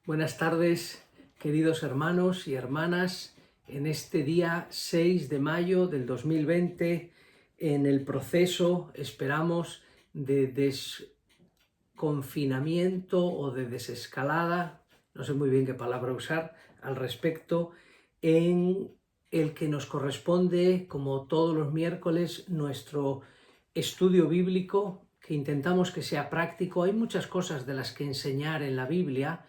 Buenas tardes, queridos hermanos y hermanas, en este día 6 de mayo del 2020, en el proceso, esperamos, de desconfinamiento o de desescalada, no sé muy bien qué palabra usar al respecto, en el que nos corresponde, como todos los miércoles, nuestro estudio bíblico, que intentamos que sea práctico. Hay muchas cosas de las que enseñar en la Biblia,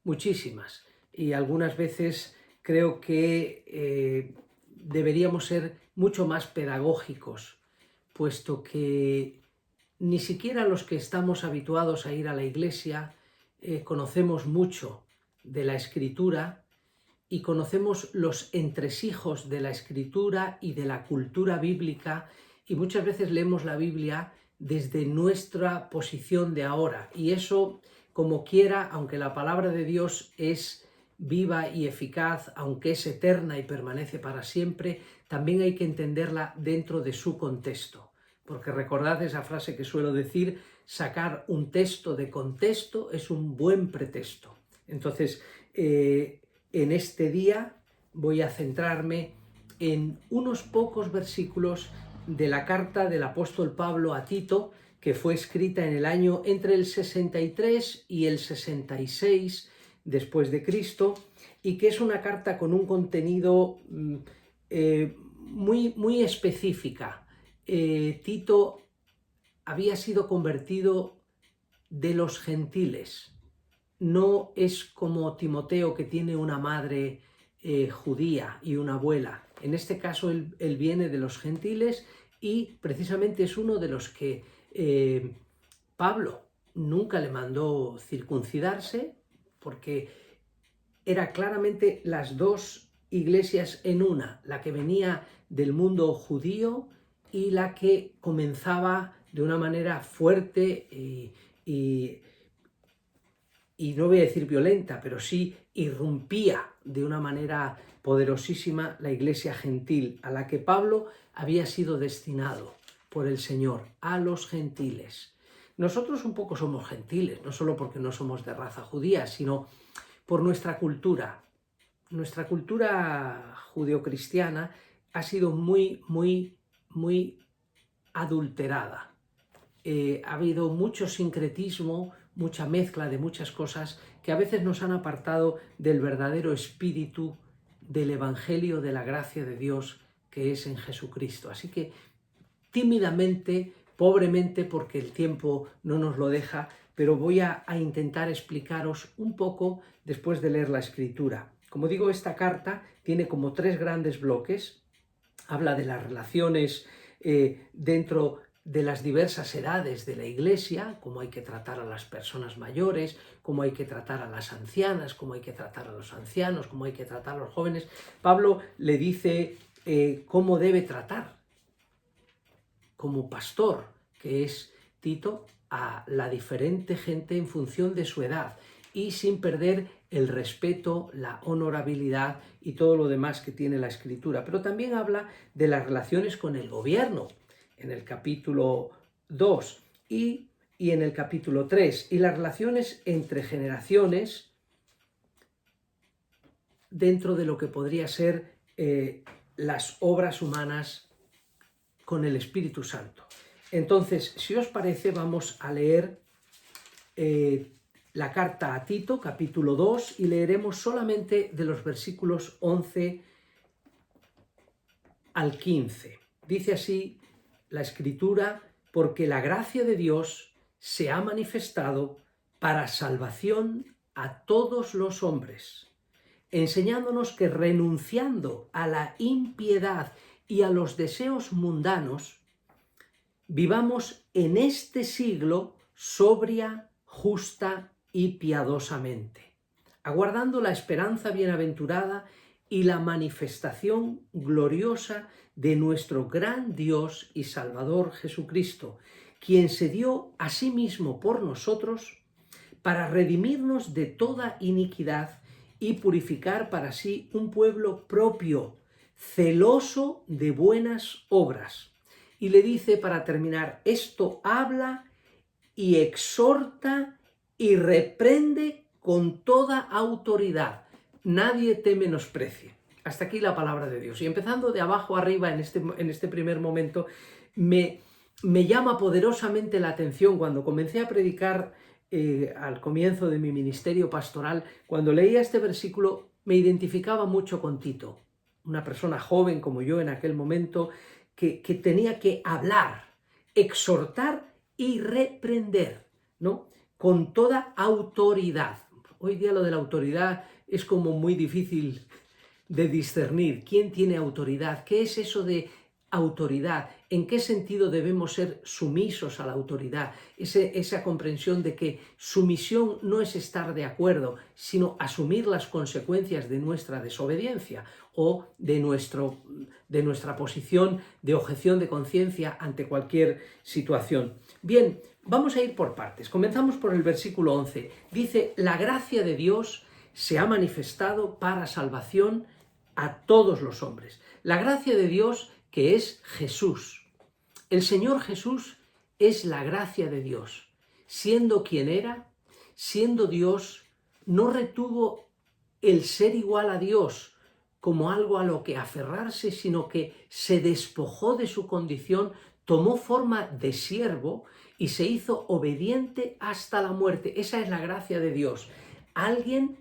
muchísimas, y algunas veces creo que deberíamos ser mucho más pedagógicos, puesto que ni siquiera los que estamos habituados a ir a la iglesia conocemos mucho de la Escritura y conocemos los entresijos de la Escritura y de la cultura bíblica, y muchas veces leemos la Biblia desde nuestra posición de ahora, y eso, como quiera, aunque la palabra de Dios es viva y eficaz, aunque es eterna y permanece para siempre, también hay que entenderla dentro de su contexto. Porque recordad esa frase que suelo decir: sacar un texto de contexto es un buen pretexto. Entonces, en este día voy a centrarme en unos pocos versículos de la carta del apóstol Pablo a Tito, que fue escrita en el año entre el 63 y el 66 después de Cristo, y que es una carta con un contenido muy específica. Tito había sido convertido de los gentiles. No es como Timoteo, que tiene una madre judía y una abuela. En este caso él viene de los gentiles, y precisamente es uno de los que Pablo nunca le mandó circuncidarse, porque era claramente las dos iglesias en una, la que venía del mundo judío y la que comenzaba de una manera fuerte y no voy a decir violenta, pero sí irrumpía de una manera poderosísima la iglesia gentil, a la que Pablo había sido destinado por el Señor, a los gentiles. Nosotros un poco somos gentiles, no solo porque no somos de raza judía, sino por nuestra cultura. Nuestra cultura judeocristiana ha sido muy adulterada. Ha habido mucho sincretismo, mucha mezcla de muchas cosas que a veces nos han apartado del verdadero espíritu del Evangelio de la gracia de Dios, que es en Jesucristo. Así que tímidamente, pobremente, porque el tiempo no nos lo deja, pero voy a intentar explicaros un poco después de leer la Escritura. Como digo, esta carta tiene como tres grandes bloques. Habla de las relaciones dentro de las diversas edades de la Iglesia, cómo hay que tratar a las personas mayores, cómo hay que tratar a las ancianas, cómo hay que tratar a los ancianos, cómo hay que tratar a los jóvenes. Pablo le dice cómo debe tratar como pastor, que es Tito, a la diferente gente en función de su edad, y sin perder el respeto, la honorabilidad y todo lo demás que tiene la Escritura. Pero también habla de las relaciones con el gobierno, en el capítulo 2 y en el capítulo 3, y las relaciones entre generaciones dentro de lo que podría ser las obras humanas con el Espíritu Santo. Entonces, si os parece, vamos a leer la carta a Tito, capítulo 2, y leeremos solamente de los versículos 11 al 15. Dice así la Escritura: porque la gracia de Dios se ha manifestado para salvación a todos los hombres, enseñándonos que, renunciando a la impiedad y a los deseos mundanos, vivamos en este siglo sobria, justa y piadosamente, aguardando la esperanza bienaventurada y la manifestación gloriosa de nuestro gran Dios y Salvador Jesucristo, quien se dio a sí mismo por nosotros para redimirnos de toda iniquidad y purificar para sí un pueblo propio, celoso de buenas obras. Y le dice, para terminar: esto habla y exhorta y reprende con toda autoridad. Nadie te menosprecie. Hasta aquí la palabra de Dios. Y empezando de abajo arriba en este primer momento, me llama poderosamente la atención cuando comencé a predicar al comienzo de mi ministerio pastoral. Cuando leía este versículo me identificaba mucho con Tito, una persona joven como yo en aquel momento, que tenía que hablar, exhortar y reprender, ¿no? Con toda autoridad. Hoy día lo de la autoridad es como muy difícil de discernir. ¿Quién tiene autoridad? ¿Qué es eso de autoridad? ¿En qué sentido debemos ser sumisos a la autoridad? Esa comprensión de que sumisión no es estar de acuerdo, sino asumir las consecuencias de nuestra desobediencia o de nuestra posición de objeción de conciencia ante cualquier situación. Bien, vamos a ir por partes. Comenzamos por el versículo 11. Dice: la gracia de Dios se ha manifestado para salvación a todos los hombres. La gracia de Dios, que es Jesús. El Señor Jesús es la gracia de Dios. Siendo quien era, siendo Dios, no retuvo el ser igual a Dios como algo a lo que aferrarse, sino que se despojó de su condición, tomó forma de siervo y se hizo obediente hasta la muerte. Esa es la gracia de Dios. Alguien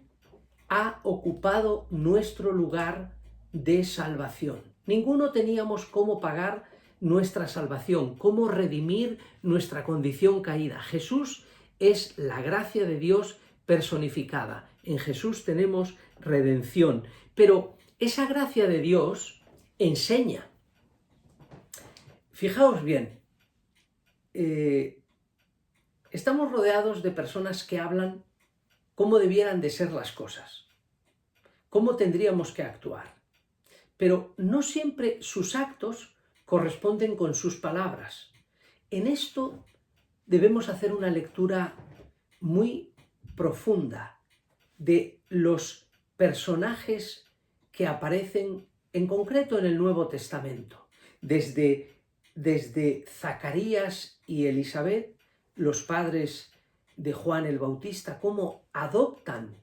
ha ocupado nuestro lugar de salvación. Ninguno teníamos cómo pagar nuestra salvación, cómo redimir nuestra condición caída. Jesús es la gracia de Dios personificada. En Jesús tenemos redención. Pero esa gracia de Dios enseña. Fijaos bien, estamos rodeados de personas que hablan cómo debieran de ser las cosas, cómo tendríamos que actuar. Pero no siempre sus actos corresponden con sus palabras. En esto debemos hacer una lectura muy profunda de los personajes que aparecen en concreto en el Nuevo Testamento. Desde Zacarías y Elisabet, los padres de Juan el Bautista, cómo adoptan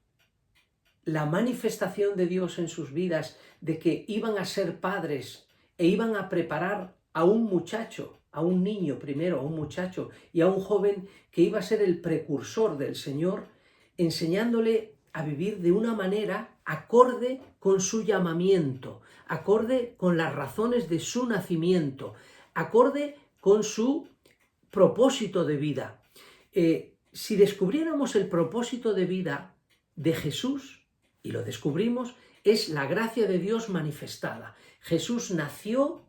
la manifestación de Dios en sus vidas, de que iban a ser padres e iban a preparar a un muchacho, a un niño primero, a un muchacho y a un joven que iba a ser el precursor del Señor, enseñándole a vivir de una manera acorde con su llamamiento, acorde con las razones de su nacimiento, acorde con su propósito de vida. Si descubriéramos el propósito de vida de Jesús, y lo descubrimos, es la gracia de Dios manifestada. Jesús nació,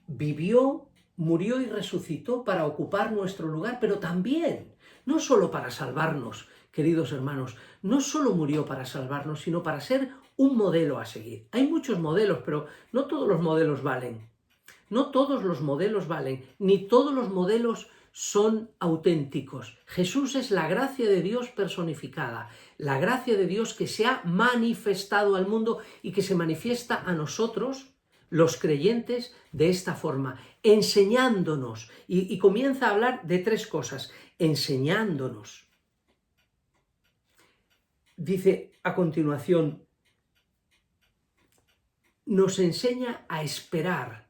vivió, murió y resucitó para ocupar nuestro lugar, pero también, no solo para salvarnos, queridos hermanos, no solo murió para salvarnos, sino para ser un modelo a seguir. Hay muchos modelos, pero no todos los modelos valen. No todos los modelos valen, ni todos los modelos son auténticos. Jesús es la gracia de Dios personificada, la gracia de Dios que se ha manifestado al mundo y que se manifiesta a nosotros, los creyentes, de esta forma, enseñándonos. Y comienza a hablar de tres cosas: enseñándonos. Dice a continuación, nos enseña a esperar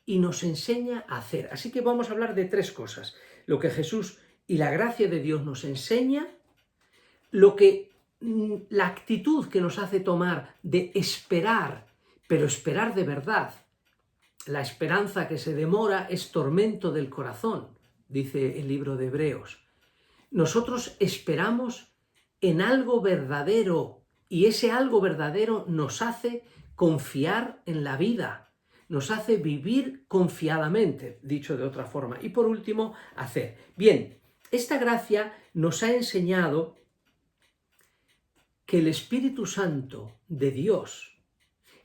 y nos enseña a hacer. Así que vamos a hablar de tres cosas: lo que Jesús y la gracia de Dios nos enseña, la actitud que nos hace tomar de esperar, pero esperar de verdad. La esperanza que se demora es tormento del corazón, dice el libro de Hebreos. Nosotros esperamos en algo verdadero y ese algo verdadero nos hace confiar en la vida, nos hace vivir confiadamente, dicho de otra forma. Y por último, hacer. Bien, esta gracia nos ha enseñado que el Espíritu Santo de Dios,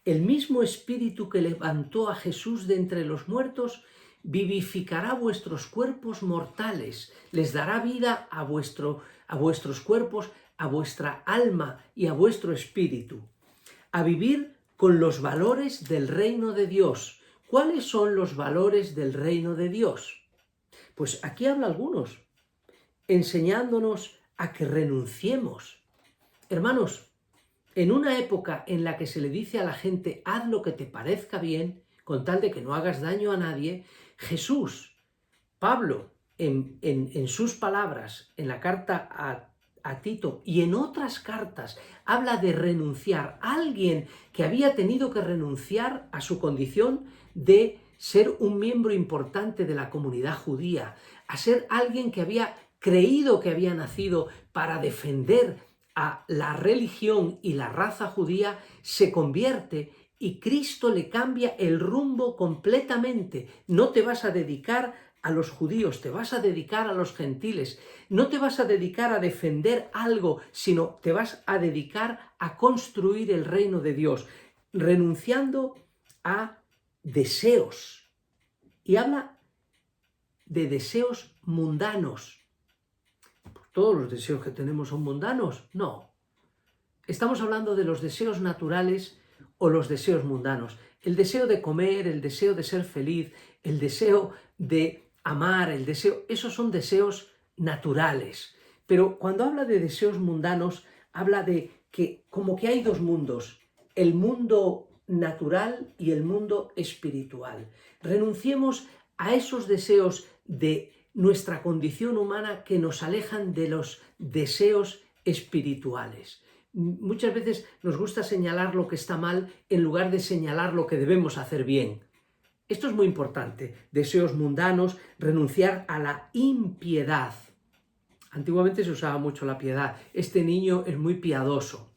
el mismo Espíritu que levantó a Jesús de entre los muertos, vivificará vuestros cuerpos mortales, les dará vida a vuestros cuerpos, a vuestra alma y a vuestro espíritu, a vivir con los valores del reino de Dios. ¿Cuáles son los valores del reino de Dios? Pues aquí habla algunos, enseñándonos a que renunciemos Hermanos, en una época en la que se le dice a la gente, haz lo que te parezca bien, con tal de que no hagas daño a nadie, Jesús, Pablo, en sus palabras, en la carta a Tito y en otras cartas, habla de renunciar. Alguien que había tenido que renunciar a su condición de ser un miembro importante de la comunidad judía, a ser alguien que había creído que había nacido para defender a la religión y la raza judía, se convierte y Cristo le cambia el rumbo completamente. No te vas a dedicar a los judíos, te vas a dedicar a los gentiles, no te vas a dedicar a defender algo, sino te vas a dedicar a construir el reino de Dios, renunciando a deseos. Y habla de deseos mundanos. ¿Todos los deseos que tenemos son mundanos? No. Estamos hablando de los deseos naturales o los deseos mundanos. El deseo de comer, el deseo de ser feliz, el deseo de amar, esos son deseos naturales. Pero cuando habla de deseos mundanos, habla de que como que hay dos mundos, el mundo natural y el mundo espiritual. Renunciemos a esos deseos de nuestra condición humana que nos alejan de los deseos espirituales. Muchas veces nos gusta señalar lo que está mal en lugar de señalar lo que debemos hacer bien. Esto es muy importante. Deseos mundanos, renunciar a la impiedad. Antiguamente se usaba mucho la piedad. Este niño es muy piadoso.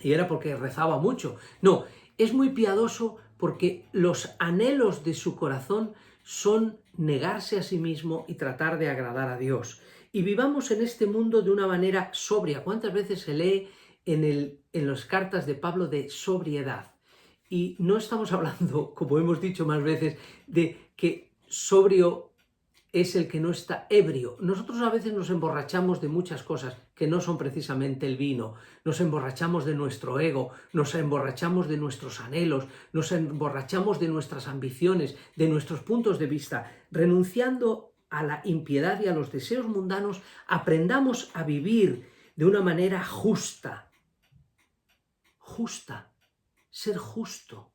Y era porque rezaba mucho. No, es muy piadoso porque los anhelos de su corazón son negarse a sí mismo y tratar de agradar a Dios. Y vivamos en este mundo de una manera sobria. ¿Cuántas veces se lee en las cartas de Pablo de sobriedad? Y no estamos hablando, como hemos dicho más veces, de que sobrio es el que no está ebrio. Nosotros a veces nos emborrachamos de muchas cosas que no son precisamente el vino. Nos emborrachamos de nuestro ego, nos emborrachamos de nuestros anhelos, nos emborrachamos de nuestras ambiciones, de nuestros puntos de vista. Renunciando a la impiedad y a los deseos mundanos, aprendamos a vivir de una manera justa. Justa. Ser justo.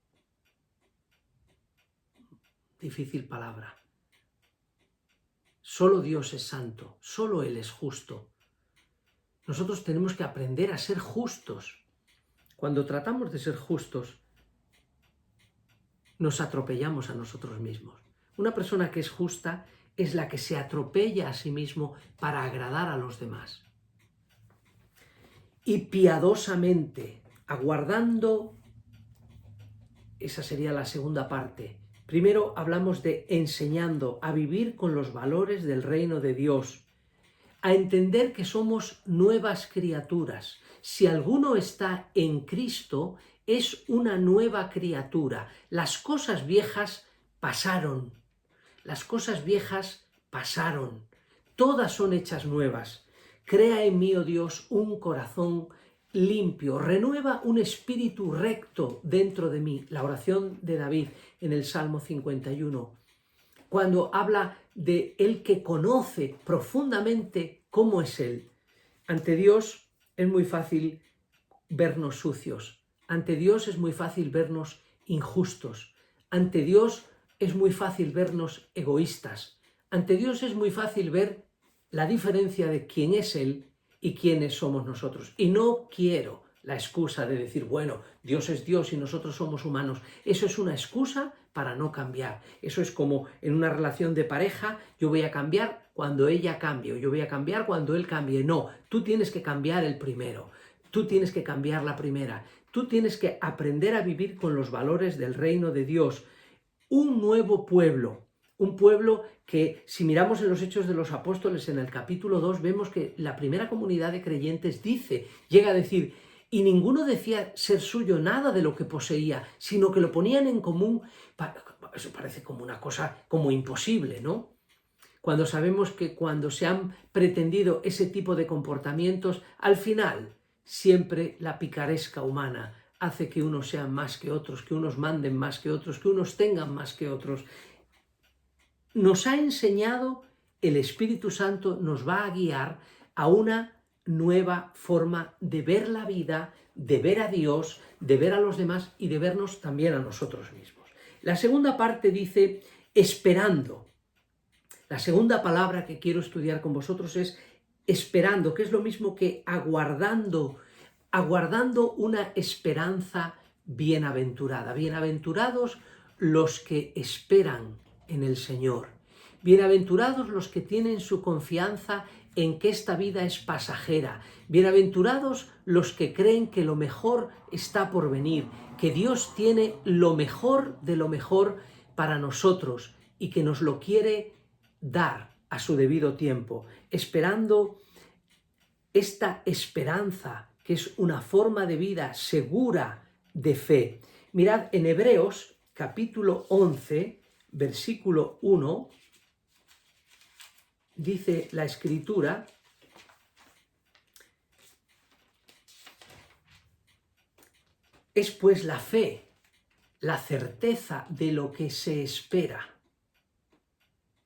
Difícil palabra. Solo Dios es santo, solo Él es justo. Nosotros tenemos que aprender a ser justos. Cuando tratamos de ser justos, nos atropellamos a nosotros mismos. Una persona que es justa es la que se atropella a sí mismo para agradar a los demás. Y piadosamente, aguardando, esa sería la segunda parte. Primero hablamos de enseñando a vivir con los valores del reino de Dios, a entender que somos nuevas criaturas. Si alguno está en Cristo, es una nueva criatura. Las cosas viejas pasaron. Las cosas viejas pasaron. Todas son hechas nuevas. Crea en mí, oh Dios, un corazón limpio, renueva un espíritu recto dentro de mí. La oración de David en el Salmo 51, cuando habla de el que conoce profundamente cómo es Él. Ante Dios es muy fácil vernos sucios, ante Dios es muy fácil vernos injustos, ante Dios es muy fácil vernos egoístas, ante Dios es muy fácil ver la diferencia de quién es Él y quiénes somos nosotros. Y no quiero la excusa de decir, bueno, Dios es Dios y nosotros somos humanos. Eso es una excusa para no cambiar. Eso es como en una relación de pareja, yo voy a cambiar cuando ella cambie, o yo voy a cambiar cuando él cambie. No, tú tienes que cambiar el primero, tú tienes que cambiar la primera, tú tienes que aprender a vivir con los valores del reino de Dios. Un nuevo pueblo. Un pueblo que, si miramos en los Hechos de los Apóstoles, en el capítulo 2, vemos que la primera comunidad de creyentes llega a decir, y ninguno decía ser suyo nada de lo que poseía, sino que lo ponían en común. Eso parece como una cosa como imposible, ¿no? Cuando sabemos que cuando se han pretendido ese tipo de comportamientos, al final siempre la picaresca humana hace que unos sean más que otros, que unos manden más que otros, que unos tengan más que otros. Nos ha enseñado, el Espíritu Santo nos va a guiar a una nueva forma de ver la vida, de ver a Dios, de ver a los demás y de vernos también a nosotros mismos. La segunda parte dice esperando. La segunda palabra que quiero estudiar con vosotros es esperando, que es lo mismo que aguardando, aguardando una esperanza bienaventurada. Bienaventurados los que esperan en el Señor. Bienaventurados los que tienen su confianza en que esta vida es pasajera. Bienaventurados los que creen que lo mejor está por venir, que Dios tiene lo mejor de lo mejor para nosotros y que nos lo quiere dar a su debido tiempo, esperando esta esperanza, que es una forma de vida segura de fe. Mirad, en Hebreos capítulo 11, versículo 1, dice la Escritura: es pues la fe, la certeza de lo que se espera.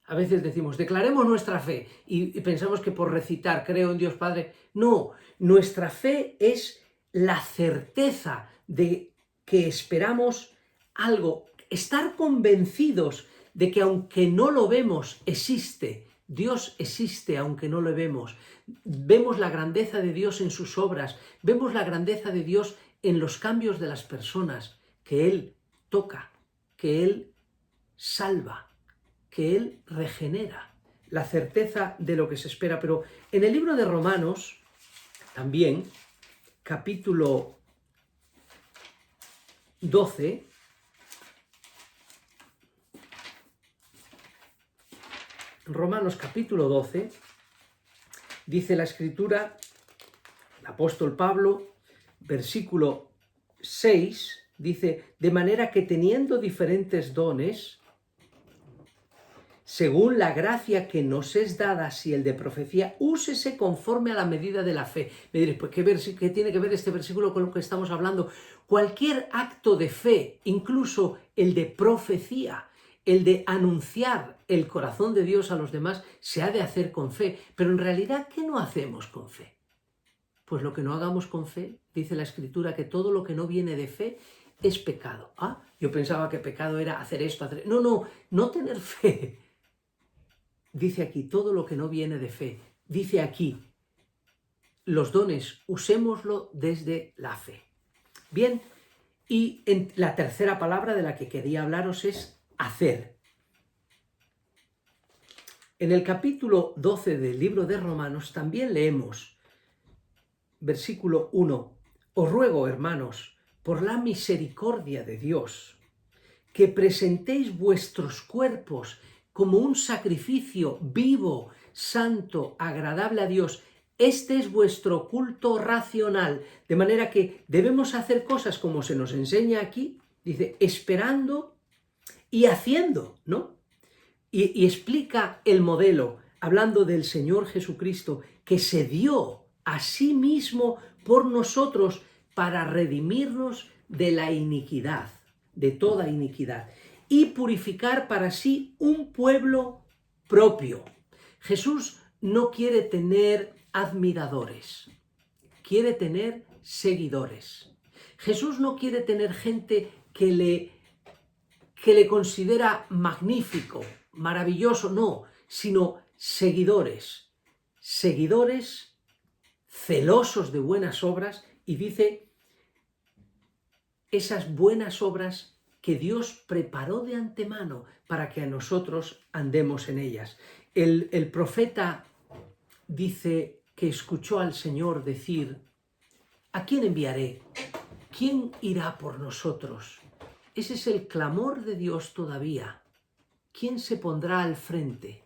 A veces decimos, declaremos nuestra fe y pensamos que por recitar, creo en Dios Padre. No, nuestra fe es la certeza de que esperamos algo, estar convencidos de que aunque no lo vemos, existe. Dios existe aunque no lo vemos. Vemos la grandeza de Dios en sus obras, vemos la grandeza de Dios en los cambios de las personas, que Él toca, que Él salva, que Él regenera, la certeza de lo que se espera. Pero en el libro de Romanos, también, capítulo 12, Romanos capítulo 12, dice la Escritura, el apóstol Pablo, versículo 6, dice, de manera que teniendo diferentes dones, según la gracia que nos es dada, si el de profecía, úsese conforme a la medida de la fe. Me diréis, pues ¿qué tiene que ver este versículo con lo que estamos hablando? Cualquier acto de fe, incluso el de profecía, el de anunciar el corazón de Dios a los demás, se ha de hacer con fe. Pero en realidad, ¿qué no hacemos con fe? Pues lo que no hagamos con fe, dice la Escritura, que todo lo que no viene de fe es pecado. Ah, yo pensaba que pecado era hacer esto, hacer... No tener fe. Dice aquí, todo lo que no viene de fe. Dice aquí, los dones, usémoslo desde la fe. Bien, y la tercera palabra de la que quería hablaros es hacer. En el capítulo 12 del libro de Romanos también leemos, versículo 1, os ruego, hermanos, por la misericordia de Dios, que presentéis vuestros cuerpos como un sacrificio vivo, santo, agradable a Dios. Este es vuestro culto racional, de manera que debemos hacer cosas como se nos enseña aquí, dice, esperando y haciendo, ¿no? Y explica el modelo, hablando del Señor Jesucristo, que se dio a sí mismo por nosotros para redimirnos de la iniquidad, de toda iniquidad, y purificar para sí un pueblo propio. Jesús no quiere tener admiradores, quiere tener seguidores. Jesús no quiere tener gente que le considera magnífico, maravilloso, no, sino seguidores. Seguidores celosos de buenas obras, y dice esas buenas obras que Dios preparó de antemano para que a nosotros andemos en ellas. El profeta dice que escuchó al Señor decir, ¿a quién enviaré? ¿Quién irá por nosotros? Ese es el clamor de Dios todavía. ¿Quién se pondrá al frente?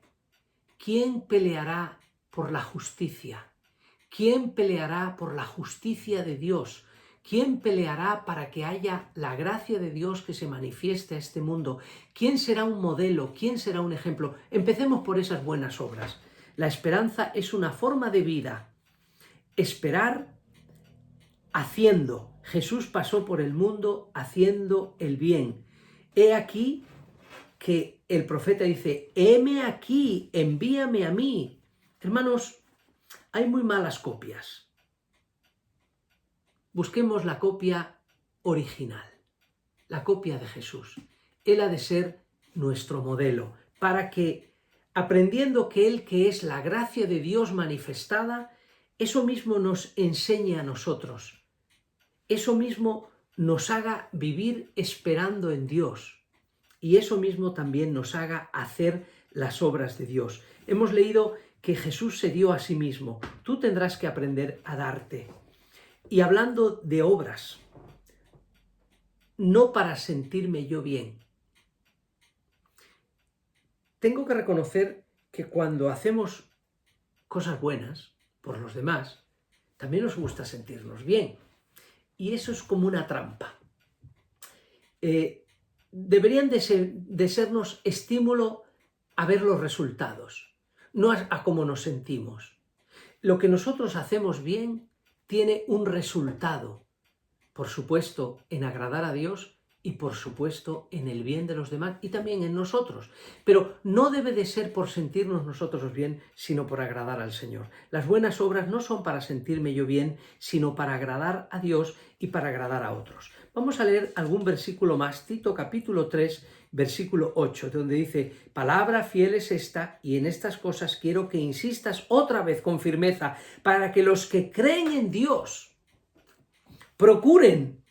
¿Quién peleará por la justicia? ¿Quién peleará por la justicia de Dios? ¿Quién peleará para que haya la gracia de Dios que se manifieste a este mundo? ¿Quién será un modelo? ¿Quién será un ejemplo? Empecemos por esas buenas obras. La esperanza es una forma de vida. Esperar haciendo. Jesús pasó por el mundo haciendo el bien. He aquí que el profeta dice, heme aquí, envíame a mí. Hermanos, hay muy malas copias. Busquemos la copia original, la copia de Jesús. Él ha de ser nuestro modelo, para que, aprendiendo que Él que es la gracia de Dios manifestada, eso mismo nos enseñe a nosotros. Eso mismo nos haga vivir esperando en Dios. Y eso mismo también nos haga hacer las obras de Dios. Hemos leído que Jesús se dio a sí mismo. Tú tendrás que aprender a darte. Y hablando de obras, no para sentirme yo bien. Tengo que reconocer que cuando hacemos cosas buenas por los demás, también nos gusta sentirnos bien. Y eso es como una trampa. Deberían de sernos estímulo a ver los resultados, no a cómo nos sentimos. Lo que nosotros hacemos bien tiene un resultado, por supuesto, en agradar a Dios y por supuesto en el bien de los demás y también en nosotros. Pero no debe de ser por sentirnos nosotros bien, sino por agradar al Señor. Las buenas obras no son para sentirme yo bien, sino para agradar a Dios y para agradar a otros. Vamos a leer algún versículo más, Tito capítulo 3, versículo 8, donde dice: palabra fiel es esta, y en estas cosas quiero que insistas otra vez con firmeza, para que los que creen en Dios procuren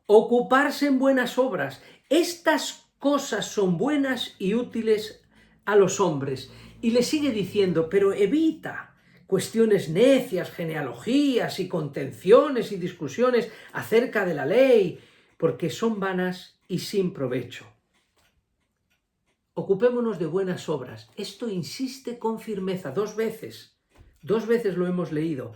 ocuparse en buenas obras. Estas cosas son buenas y útiles a los hombres. Y le sigue diciendo, pero evita cuestiones necias, genealogías y contenciones y discusiones acerca de la ley, porque son vanas y sin provecho. Ocupémonos de buenas obras. Esto insiste con firmeza, dos veces lo hemos leído.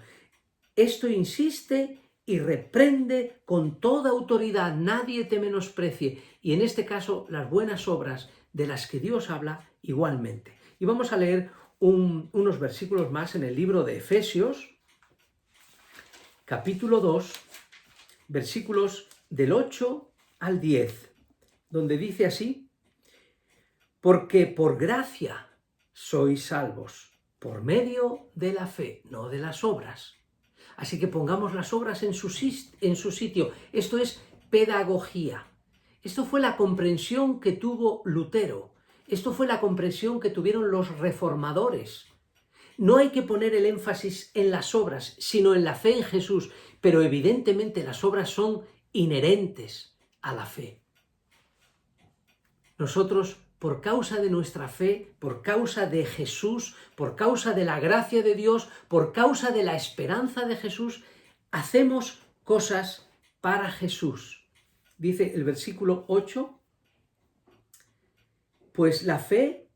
Esto insiste y reprende con toda autoridad, nadie te menosprecie. Y en este caso, las buenas obras de las que Dios habla igualmente. Y vamos a leer unos versículos más en el libro de Efesios, capítulo 2, versículos del 8 al 10, donde dice así: porque por gracia sois salvos, por medio de la fe, no de las obras. Así que pongamos las obras en su sitio. Esto es pedagogía. Esto fue la comprensión que tuvo Lutero. Esto fue la comprensión que tuvieron los reformadores. No hay que poner el énfasis en las obras, sino en la fe en Jesús. Pero evidentemente las obras son inherentes a la fe. Nosotros, por causa de nuestra fe, por causa de Jesús, por causa de la gracia de Dios, por causa de la esperanza de Jesús, hacemos cosas para Jesús. Dice el versículo 8, pues la fe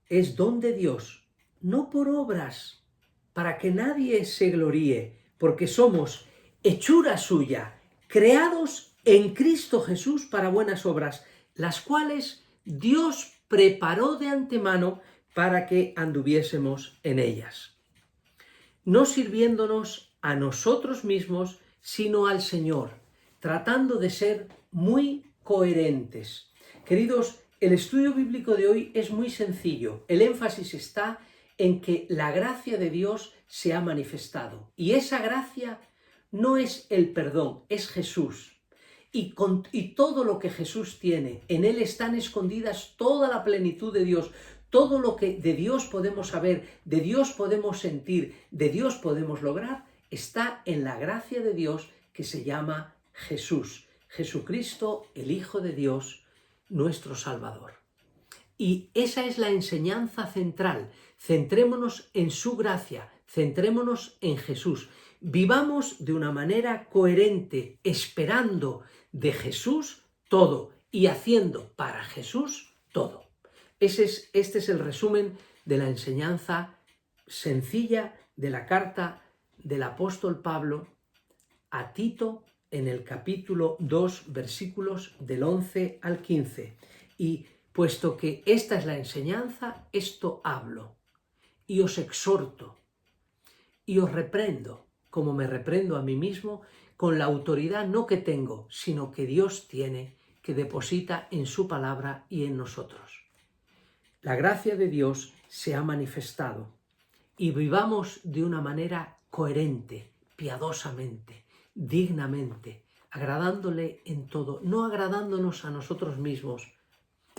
es don de Dios, no por obras, para que nadie se gloríe, porque somos hechura suya, creados en Cristo Jesús para buenas obras, las cuales Dios preparó de antemano para que anduviésemos en ellas. No sirviéndonos a nosotros mismos, sino al Señor, tratando de ser muy coherentes. Queridos, el estudio bíblico de hoy es muy sencillo. El énfasis está en que la gracia de Dios se ha manifestado. Y esa gracia no es el perdón, es Jesús. Y todo lo que Jesús tiene, en Él están escondidas toda la plenitud de Dios. Todo lo que de Dios podemos saber, de Dios podemos sentir, de Dios podemos lograr, está en la gracia de Dios que se llama Jesús. Jesucristo, el Hijo de Dios, nuestro Salvador. Y esa es la enseñanza central. Centrémonos en su gracia, centrémonos en Jesús. Vivamos de una manera coherente, esperando de Jesús todo y haciendo para Jesús todo. Este es el resumen de la enseñanza sencilla de la carta del apóstol Pablo a Tito en el capítulo 2, versículos del 11 al 15. Y puesto que esta es la enseñanza, esto hablo y os exhorto y os reprendo, como me reprendo a mí mismo, con la autoridad no que tengo, sino que Dios tiene, que deposita en su palabra y en nosotros. La gracia de Dios se ha manifestado y vivamos de una manera coherente, piadosamente, dignamente, agradándole en todo, no agradándonos a nosotros mismos.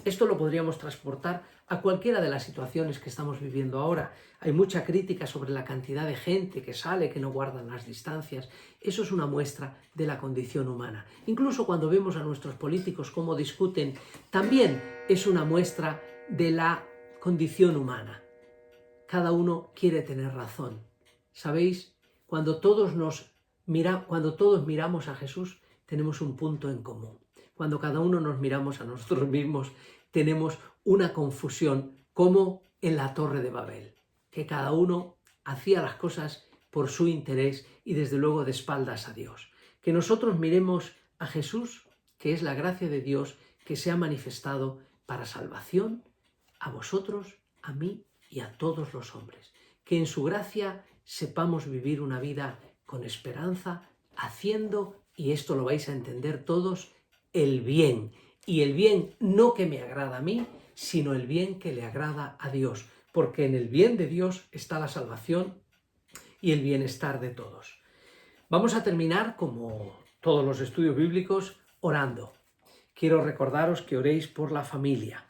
Esto lo podríamos transportar a cualquiera de las situaciones que estamos viviendo ahora. Hay mucha crítica sobre la cantidad de gente que sale, que no guardan las distancias. Eso es una muestra de la condición humana. Incluso cuando vemos a nuestros políticos cómo discuten, también es una muestra de la condición humana. Cada uno quiere tener razón. ¿Sabéis? Cuando todos miramos a Jesús, tenemos un punto en común. Cuando cada uno nos miramos a nosotros mismos, tenemos una confusión, como en la Torre de Babel, que cada uno hacía las cosas por su interés y desde luego de espaldas a Dios. Que nosotros miremos a Jesús, que es la gracia de Dios que se ha manifestado para salvación a vosotros, a mí y a todos los hombres. Que en su gracia sepamos vivir una vida con esperanza, haciendo, y esto lo vais a entender todos, el bien. Y el bien no que me agrada a mí, sino el bien que le agrada a Dios. Porque en el bien de Dios está la salvación y el bienestar de todos. Vamos a terminar, como todos los estudios bíblicos, orando. Quiero recordaros que oréis por la familia.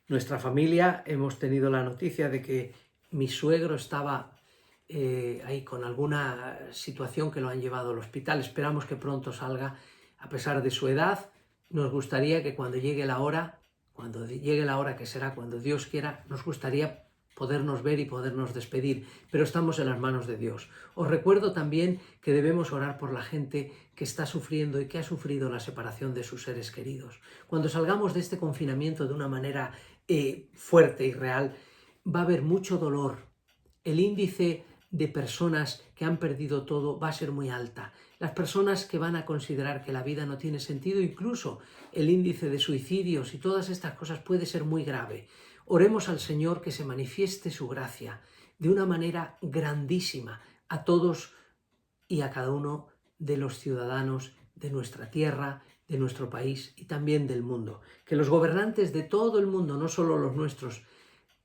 Nuestra familia, hemos tenido la noticia de que mi suegro estaba ahí con alguna situación que lo han llevado al hospital. Esperamos que pronto salga, a pesar de su edad. Nos gustaría que cuando llegue la hora que será cuando Dios quiera, nos gustaría podernos ver y podernos despedir, pero estamos en las manos de Dios. Os recuerdo también que debemos orar por la gente que está sufriendo y que ha sufrido la separación de sus seres queridos. Cuando salgamos de este confinamiento de una manera fuerte y real, va a haber mucho dolor. El índice de personas que han perdido todo va a ser muy alta. Las personas que van a considerar que la vida no tiene sentido, incluso el índice de suicidios y todas estas cosas puede ser muy grave. Oremos al Señor que se manifieste su gracia de una manera grandísima a todos y a cada uno de los ciudadanos de nuestra tierra, de nuestro país y también del mundo. Que los gobernantes de todo el mundo, no solo los nuestros,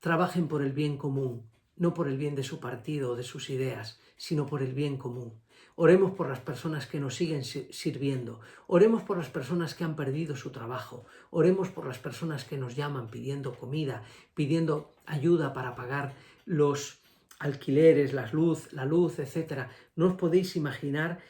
trabajen por el bien común, no por el bien de su partido o de sus ideas, sino por el bien común. Oremos por las personas que nos siguen sirviendo, oremos por las personas que han perdido su trabajo, oremos por las personas que nos llaman pidiendo comida, pidiendo ayuda para pagar los alquileres, la luz, etc. No os podéis imaginar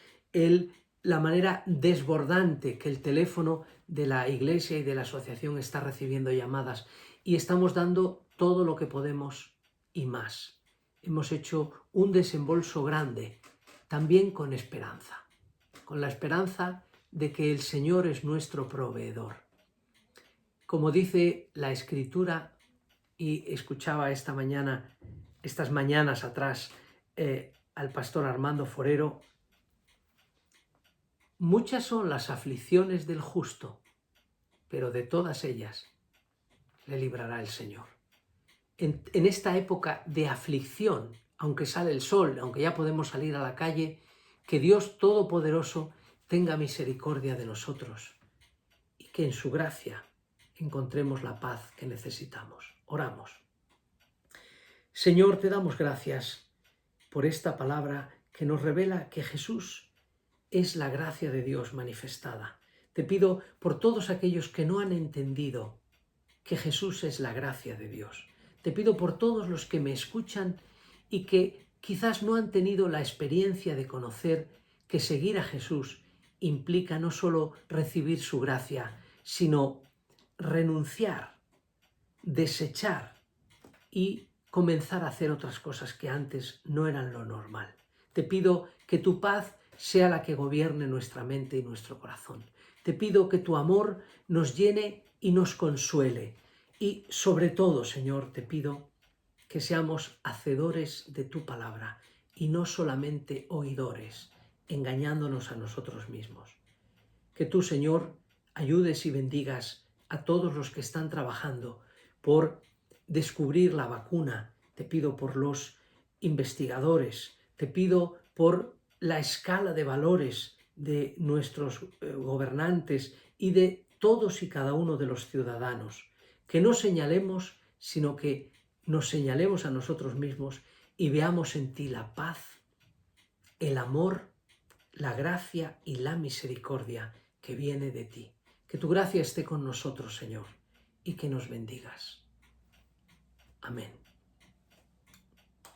la manera desbordante que el teléfono de la iglesia y de la asociación está recibiendo llamadas, y estamos dando todo lo que podemos y más. Hemos hecho un desembolso grande, también con esperanza, con la esperanza de que el Señor es nuestro proveedor. Como dice la Escritura, y escuchaba estas mañanas atrás, al pastor Armando Forero, muchas son las aflicciones del justo, pero de todas ellas le librará el Señor. En esta época de aflicción, aunque sale el sol, aunque ya podemos salir a la calle, que Dios Todopoderoso tenga misericordia de nosotros y que en su gracia encontremos la paz que necesitamos. Oramos. Señor, te damos gracias por esta palabra que nos revela que Jesús es la gracia de Dios manifestada. Te pido por todos aquellos que no han entendido que Jesús es la gracia de Dios. Te pido por todos los que me escuchan y que quizás no han tenido la experiencia de conocer que seguir a Jesús implica no solo recibir su gracia, sino renunciar, desechar y comenzar a hacer otras cosas que antes no eran lo normal. Te pido que tu paz sea la que gobierne nuestra mente y nuestro corazón. Te pido que tu amor nos llene y nos consuele. Y sobre todo, Señor, te pido que seamos hacedores de tu palabra y no solamente oidores, engañándonos a nosotros mismos. Que tú, Señor, ayudes y bendigas a todos los que están trabajando por descubrir la vacuna. Te pido por los investigadores, te pido por la escala de valores de nuestros gobernantes y de todos y cada uno de los ciudadanos. Que no señalemos, sino que nos señalemos a nosotros mismos y veamos en ti la paz, el amor, la gracia y la misericordia que viene de ti. Que tu gracia esté con nosotros, Señor, y que nos bendigas. Amén.